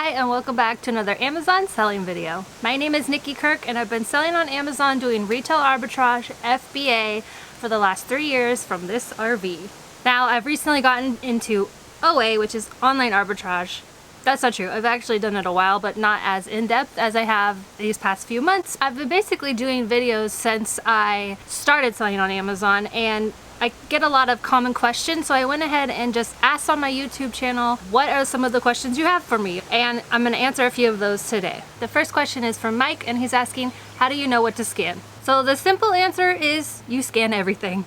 Hi and welcome back to another Amazon selling video. My name is Nikki Kirk and I've been selling on Amazon doing retail arbitrage, FBA, for the last 3 years from this RV. Now I've recently gotten into OA, which is online arbitrage. That's not true. I've actually done it a while, but not as in-depth as I have these past few months. I've been basically doing videos since I started selling on Amazon, and I get a lot of common questions, so I went ahead and just asked on my YouTube channel, what are some of the questions you have for me? And I'm going to answer a few of those today. The first question is from Mike, and he's asking, how do you know what to scan? So the simple answer is you scan everything.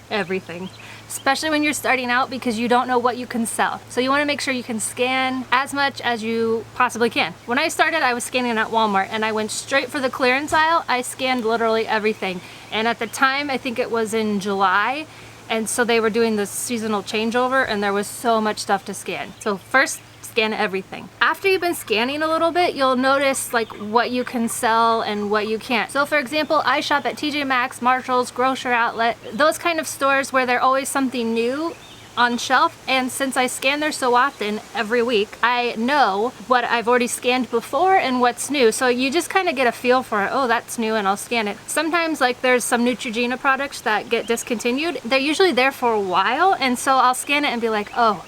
Everything. Especially when you're starting out, because you don't know what you can sell. So you want to make sure you can scan as much as you possibly can. When I started, I was scanning at Walmart and I went straight for the clearance aisle. I scanned literally everything. And at the time, I think it was in July, and so they were doing the seasonal changeover and there was so much stuff to scan. So first, scan everything. After you've been scanning a little bit, you'll notice like what you can sell and what you can't. So for example, I shop at TJ Maxx, Marshall's, Grocery Outlet, those kind of stores where there's always something new on shelf, and since I scan there so often every week, I know what I've already scanned before and what's new. So you just kind of get a feel for it. Oh, that's new, and I'll scan it. Sometimes like there's some Neutrogena products that get discontinued. They're usually there for a while, and so I'll scan it and be like, oh,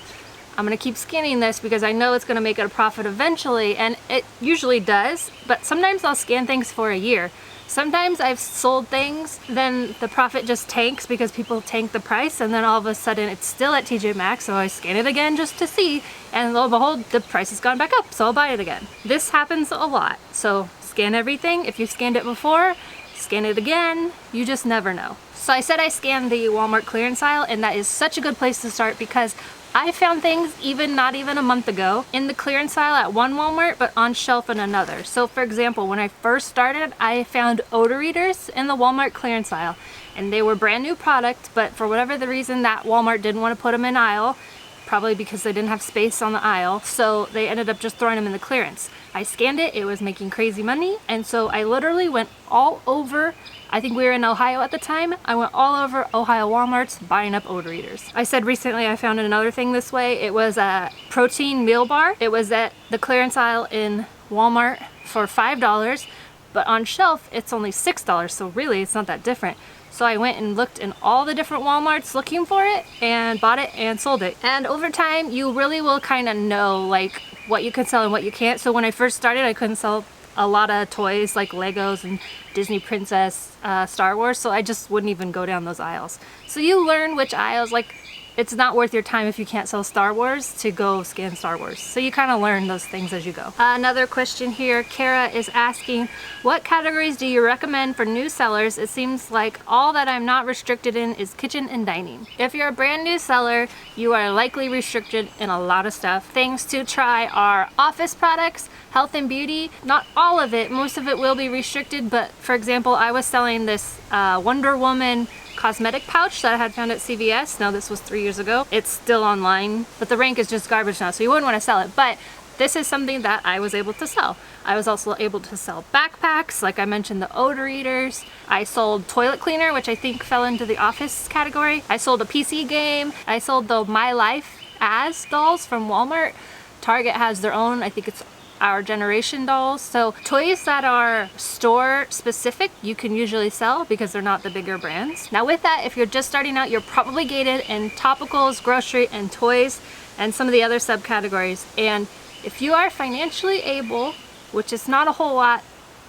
I'm gonna keep scanning this because I know it's gonna make it a profit eventually, and it usually does, but sometimes I'll scan things for a year. Sometimes I've sold things, then the profit just tanks because people tank the price, and then all of a sudden it's still at TJ Maxx, so I scan it again just to see, and lo and behold, the price has gone back up, so I'll buy it again. This happens a lot, so scan everything. If you scanned it before, scan it again. You just never know. So I said I scanned the Walmart clearance aisle, and that is such a good place to start because I found things not even a month ago in the clearance aisle at one Walmart, but on shelf in another. So for example, when I first started, I found odor eaters in the Walmart clearance aisle, and they were brand new product, but for whatever the reason that Walmart didn't want to put them in aisle, probably because they didn't have space on the aisle, so they ended up just throwing them in the clearance. I scanned it, it was making crazy money, and so I literally went all over. I think we were in Ohio at the time. I went all over Ohio Walmarts buying up odor eaters. I said recently I found another thing this way. It was a protein meal bar. It was at the clearance aisle in Walmart for $5, but on shelf it's only $6, so really it's not that different. So I went and looked in all the different Walmarts looking for it and bought it and sold it. And over time, you really will kind of know like what you can sell and what you can't. So when I first started, I couldn't sell a lot of toys like Legos and Disney Princess, Star Wars, so I just wouldn't even go down those aisles. So you learn which aisles, like it's not worth your time if you can't sell Star Wars to go scan Star Wars. So you kind of learn those things as you go. Another question here, Kara is asking, what categories do you recommend for new sellers? It seems like all that I'm not restricted in is kitchen and dining. If you're a brand new seller, you are likely restricted in a lot of stuff. Things to try are office products, health and beauty. Not all of it, most of it will be restricted, but for example, I was selling this Wonder Woman cosmetic pouch that I had found at CVS. Now this was 3 years ago. It's still online, but the rank is just garbage now, so you wouldn't want to sell it. But this is something that I was able to sell. I was also able to sell backpacks, like I mentioned, the odor eaters. I sold toilet cleaner, which I think fell into the office category. I sold a PC game. I sold the My Life As dolls from Walmart. Target has their own, I think it's Our Generation dolls. So toys that are store specific you can usually sell because they're not the bigger brands. Now with that, if you're just starting out, you're probably gated in topicals, grocery, and toys, and some of the other subcategories. And if you are financially able, which is not a whole lot,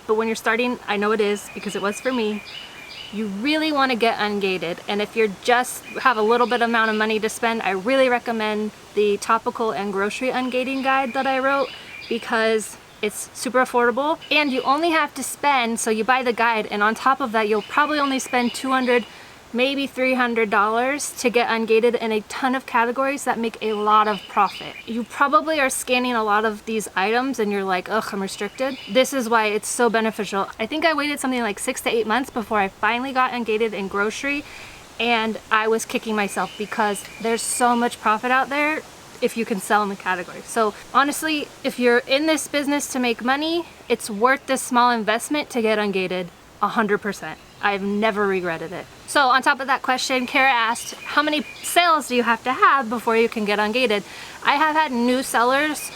but when you're starting, I know it is because it was for me, you really want to get ungated. And if you're just have a little bit amount of money to spend, I really recommend the topical and grocery ungating guide that I wrote, because it's super affordable and you only have to spend, so you buy the guide, and on top of that you'll probably only spend $200, maybe $300 to get ungated in a ton of categories that make a lot of profit. You probably are scanning a lot of these items and you're like, ugh, I'm restricted. This is why it's so beneficial. I think I waited something like 6 to 8 months before I finally got ungated in grocery, and I was kicking myself because there's so much profit out there if you can sell in the category. So honestly, if you're in this business to make money, it's worth this small investment to get ungated 100%. I've never regretted it. So on top of that question, Kara asked, how many sales do you have to have before you can get ungated? I have had new sellers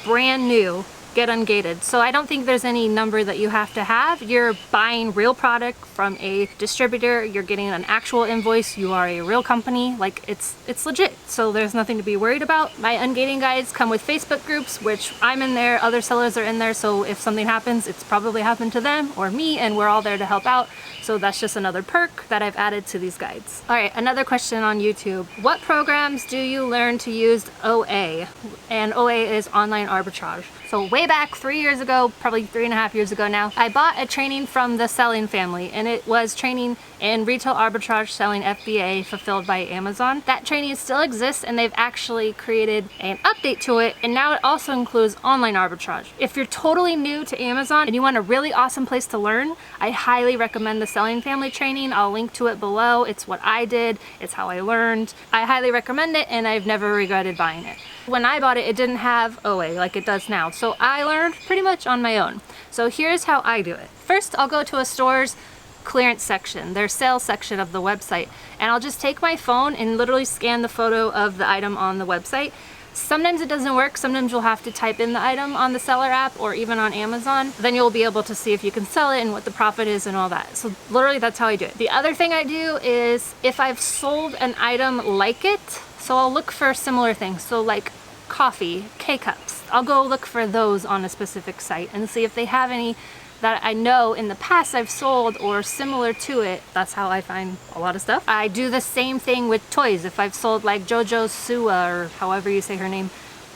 brand new, get ungated. So I don't think there's any number that you have to have. You're buying real product from a distributor, you're getting an actual invoice, you are a real company, like it's legit. So there's nothing to be worried about. My ungating guides come with Facebook groups, which I'm in there, other sellers are in there, so if something happens, it's probably happened to them or me, and we're all there to help out. So that's just another perk that I've added to these guides. All right, another question on YouTube. What programs do you learn to use OA? And OA is online arbitrage. So way back 3 years ago, probably 3.5 years ago now, I bought a training from the Selling family, and it was training in retail arbitrage selling FBA fulfilled by Amazon. That training still exists, and they've actually created an update to it, and now it also includes online arbitrage. If you're totally new to Amazon and you want a really awesome place to learn, I highly recommend the Selling family training. I'll link to it below. It's what I did, it's how I learned. I highly recommend it, and I've never regretted buying it. When I bought it, it didn't have OA like it does now, so I learned pretty much on my own. So here's how I do it. First, I'll go to a store's clearance section, their sales section of the website, and I'll just take my phone and literally scan the photo of the item on the website. Sometimes it doesn't work, sometimes you'll have to type in the item on the seller app or even on Amazon. Then you'll be able to see if you can sell it and what the profit is and all that. So literally that's how I do it. The other thing I do is if I've sold an item like it, so I'll look for similar things. So like coffee, K-cups, I'll go look for those on a specific site and see if they have any that I know in the past I've sold or similar to it. That's how I find a lot of stuff. I do the same thing with toys. If I've sold like JoJo's Sua or however you say her name,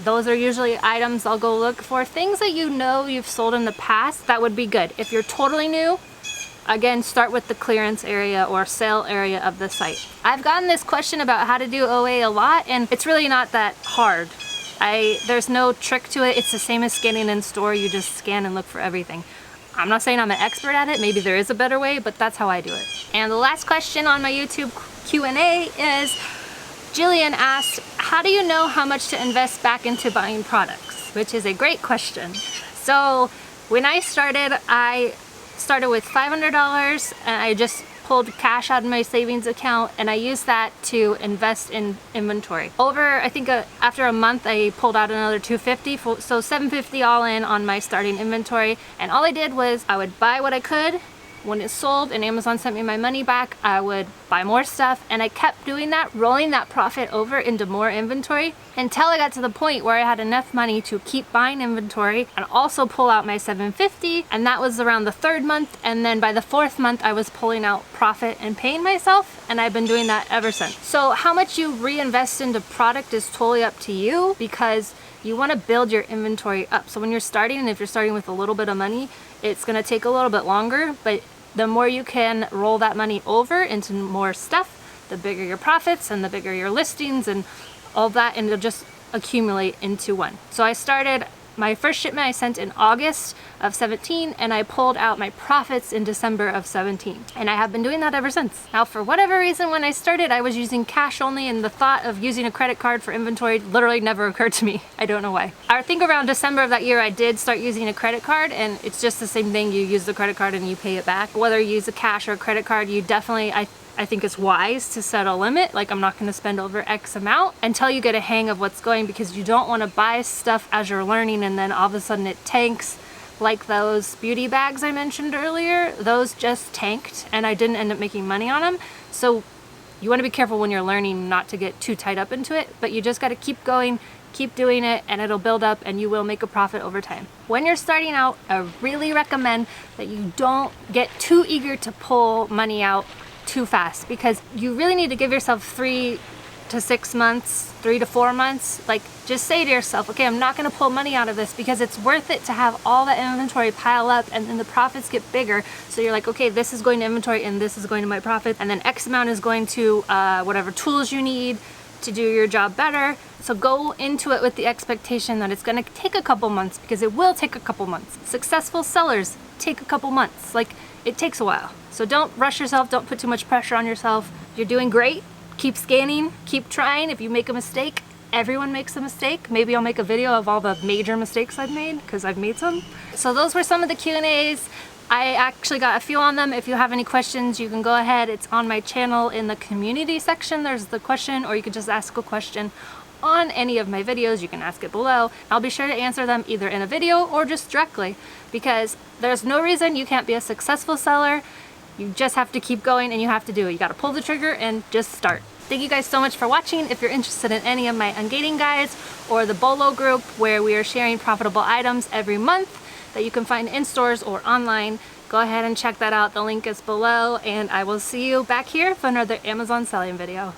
those are usually items I'll go look for. Things that you know you've sold in the past, that would be good. If you're totally new, again, start with the clearance area or sale area of the site. I've gotten this question about how to do OA a lot, and it's really not that hard. There's no trick to it. It's the same as scanning in store. You just scan and look for everything. I'm not saying I'm an expert at it. Maybe there is a better way, but that's how I do it. And the last question on my YouTube Q&A is, Jillian asked, how do you know how much to invest back into buying products? Which is a great question. So when I started with $500, and I just pulled cash out of my savings account, and I used that to invest in inventory. I think after a month I pulled out another $250, so $750 all in on my starting inventory. And all I did was I would buy what I could. When it sold and Amazon sent me my money back, I would buy more stuff, and I kept doing that, rolling that profit over into more inventory until I got to the point where I had enough money to keep buying inventory and also pull out my $750, and that was around the 3rd month, and then by the 4th month I was pulling out profit and paying myself, and I've been doing that ever since. So how much you reinvest into product is totally up to you, because you want to build your inventory up. So when you're starting, and if you're starting with a little bit of money, it's going to take a little bit longer, but the more you can roll that money over into more stuff, the bigger your profits and the bigger your listings and all that, and it'll just accumulate into one. So I started, my first shipment I sent in August of 17, and I pulled out my profits in December of 17. And I have been doing that ever since. Now, for whatever reason, when I started, I was using cash only, and the thought of using a credit card for inventory literally never occurred to me. I don't know why. I think around December of that year, I did start using a credit card, and it's just the same thing. You use the credit card and you pay it back. Whether you use a cash or a credit card, you definitely, I think it's wise to set a limit. Like, I'm not going to spend over X amount until you get a hang of what's going, because you don't want to buy stuff as you're learning and then all of a sudden it tanks. Like those beauty bags I mentioned earlier, those just tanked and I didn't end up making money on them. So you want to be careful when you're learning not to get too tied up into it, but you just got to keep going, keep doing it, and it'll build up and you will make a profit over time. When you're starting out, I really recommend that you don't get too eager to pull money out too fast, because you really need to give yourself 3 to 6 months, 3 to 4 months. Like, just say to yourself, okay, I'm not going to pull money out of this, because it's worth it to have all that inventory pile up and then the profits get bigger. So you're like, okay, this is going to inventory and this is going to my profit, and then X amount is going to whatever tools you need to do your job better. So go into it with the expectation that it's going to take a couple months, because it will take a couple months. Successful sellers take a couple months. Like, it takes a while. So don't rush yourself, don't put too much pressure on yourself. You're doing great. Keep scanning, keep trying. If you make a mistake, everyone makes a mistake. Maybe I'll make a video of all the major mistakes I've made, because I've made some. So those were some of the Q&As. I actually got a few on them. If you have any questions, you can go ahead. It's on my channel in the community section. There's the question, or you could just ask a question on any of my videos, you can ask it below. I'll be sure to answer them either in a video or just directly, because there's no reason you can't be a successful seller. You just have to keep going and you have to do it. You gotta pull the trigger and just start. Thank you guys so much for watching. If you're interested in any of my ungating guides or the Bolo group where we are sharing profitable items every month that you can find in stores or online, go ahead and check that out. The link is below, and I will see you back here for another Amazon selling video.